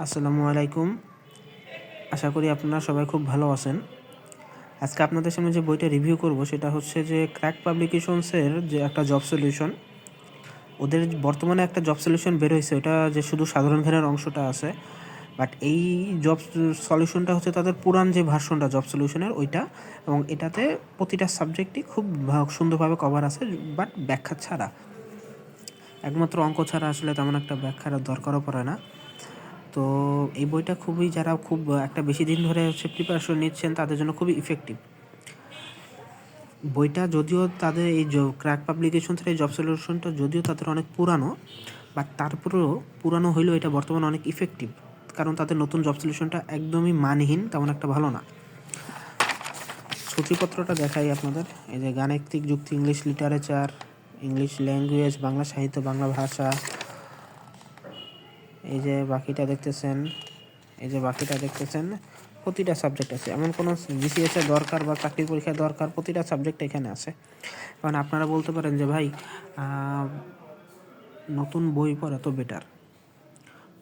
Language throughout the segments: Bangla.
আসসালামু আলাইকুম। আশা করি আপনারা সবাই খুব ভালো আছেন। আজকে আপনাদের সামনে যে বইটা রিভিউ করব সেটা হচ্ছে যে ক্র্যাক পাবলিকেশনসের যে একটা জব সলিউশন। ওদের বর্তমানে একটা জব সলিউশন বের হয়েছে, ওটা যে শুধু সাধারণ জ্ঞানের অংশটা আছে, বাট এই জব সলিউশনটা হচ্ছে তাদের পুরান যে ভার্সনটা জব সলিউশনের ওইটা, এবং এটাতে প্রতিটা সাবজেক্টই খুব সুন্দরভাবে কভার আছে, বাট ব্যাখ্যা ছাড়া। একমাত্র অঙ্ক ছাড়া আসলে তেমন একটা ব্যাখ্যার দরকারও পড়ে না। তো এই বইটা খুবই, যারা খুব একটা বেশি দিন ধরে হচ্ছে প্রিপারেশন নিচ্ছেন তাদের জন্য খুবই ইফেক্টিভ। বইটা যদিও তাদের এই ক্র্যাক পাবলিকেশন থেকে জব সলিউশনটা যদিও তাদের অনেক পুরানো, বাট তারপরেও পুরানো হইলেও এটা বর্তমানে অনেক ইফেক্টিভ, কারণ তাদের নতুন জব সলিউশনটা একদমই মানহীন, তেমন একটা ভালো না। সূচিপত্রটা দেখাই আপনাদের। এই যে গাণিতিক যুক্তি, English literature, English language, Bangla সাহিত্য, বাংলা ভাষা। এই যে বাকিটা দেখতেছেন, প্রতিটা সাবজেক্ট আছে। এমন কোনো বিসিএস এর দরকার বা চাকরির পরীক্ষার দরকার, প্রতিটা সাবজেক্ট এখানে আছে। কারণ আপনারা বলতে পারেন যে ভাই নতুন বই পড়া তো বেটার,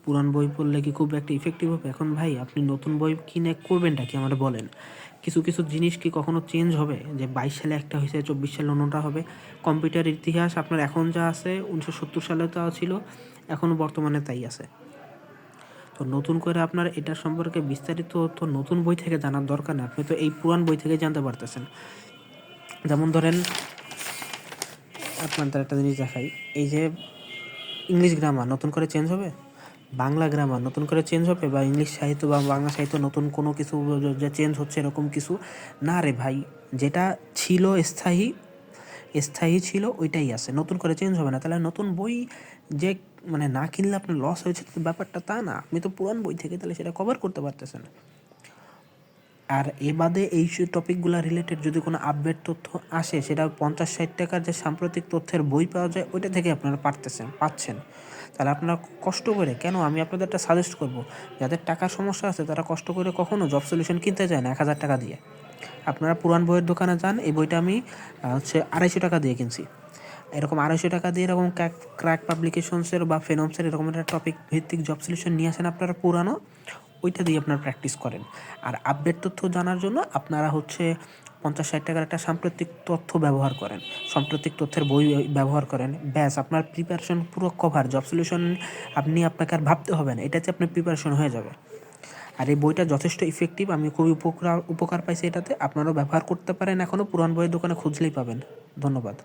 পুরান বই পড়লে কি খুব একটা ইফেক্টিভ হবে? এখন ভাই আপনি নতুন বই কিনে করবেনটা কি আমাদের বলেন? কিছু কিছু জিনিস কি কখনো চেঞ্জ হবে? যে 22 সালে একটা হয়েছে, 24 সালে অন্যটা হবে। কম্পিউটার ইতিহাস আপনার এখন যা আছে 1970 সালে তা ছিল, এখনও বর্তমানে তাই আছে। তো নতুন করে আপনার এটা সম্পর্কে বিস্তারিত তো নতুন বই থেকে জানার দরকার নেই, আপনি তো এই পুরান বই থেকে জানতে পারতেছেন। যেমন ধরেন, আপনাদের একটা জিনিস দেখাই। এই যে ইংলিশ গ্রামার নতুন করে চেঞ্জ হবে, বাংলা গ্রামার নতুন করে চেঞ্জ হবে, বা ইংলিশ সাহিত্য বা বাংলা সাহিত্য নতুন কোনো কিছু যে চেঞ্জ হচ্ছে এরকম কিছু না রে ভাই। যেটা ছিল স্থায়ী ছিল ওইটাই আছে, নতুন করে চেঞ্জ হবে না। তাহলে নতুন বই যে মানে না কিনলে আপনার লস হয়েছে ব্যাপারটা তা না, আপনি তো পুরান বই থেকে তাহলে সেটা কভার করতে পারতেছেন। আর এ বাদে এই টপিকগুলো রিলেটেড যদি কোনো আপডেট তথ্য আসে, সেটা 50-60 টাকার যে সাম্প্রতিক তথ্যের বই পাওয়া যায় ওইটা থেকে আপনারা পাচ্ছেন। তাহলে আপনারা কষ্ট করে কেন, আমি আপনাদের একটা সাজেস্ট করব, যাদের টাকার সমস্যা আছে তারা কষ্ট করে কখনো জব সলিউশন কিনতে যায় না 1000 টাকা দিয়ে। আপনারা পুরান বইয়ের দোকানে যান, এই বইটা আমি 250 টাকা দিয়ে কিনছি। এরকম 250 টাকা দিয়ে এরকম ক্র্যাক পাবলিকেশনসের বা ফেনমসের এরকম একটা টপিক ভিত্তিক জব সলিউশন নিয়ে আসেন আপনারা পুরানো, ওইটা দিয়ে আপনারা প্র্যাকটিস করেন। আর আপডেট তথ্য জানার জন্য আপনারা হচ্ছে 50-60 টাকার একটা সাম্প্রতিক তথ্য ব্যবহার করেন, সাম্প্রতিক তথ্যের বই ব্যবহার করেন। ব্যাস, আপনার প্রিপারেশন পুরো কভার। জব সলিউশন আপনাকে আর ভাবতে হবে না, এটাতে আপনার প্রিপারেশন হয়ে যাবে। আর এই বইটা যথেষ্ট ইফেক্টিভ, আমি খুবই উপকার পাইছি এটাতে। আপনারাও ব্যবহার করতে পারেন, এখনও পুরান বইয়ের দোকানে খুঁজলেই পাবেন। ধন্যবাদ।